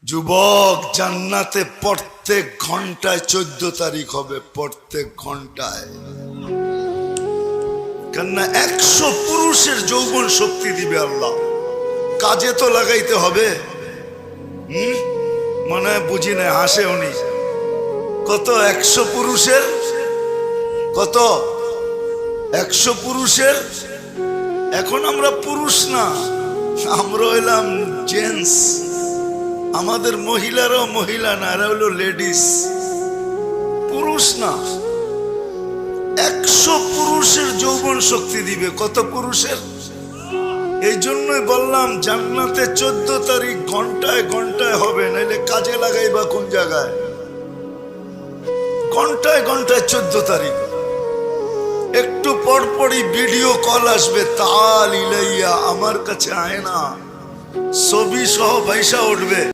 যুবক, জান্নাতে প্রত্যেক ঘন্টায় 14 তারিখ হবে, প্রত্যেক ঘন্টায়। কেননা 100 পুরুষের যৌবন শক্তি দিবে আল্লাহ। কাজে তো লাগাইতে হবে। মনে হয় বুঝি না, হাসে উনি। কত? 100 পুরুষের কত? 100 পুরুষের। এখন আমরা পুরুষ না, আমরা হইলাম জেন্টস। আমাদের মহিলারাও মহিলা না, এরা হলো লেডিস, পুরুষ না। 100 পুরুষের যৌবন শক্তি দিবে। কত পুরুষের? এই জন্যই বললাম জান্নাতে 14 তারিখ ঘন্টায় ঘন্টায় হবে, নাইলে কাজে লাগাইবা কোন জায়গায়? ঘন্টায় ঘন্টায় 14 তারিখ। একটু পরপরই ভিডিও কল আসবে, তাল ইলাইয়া, আমার কাছে আয় না, ছবি সহ পয়সা উঠবে।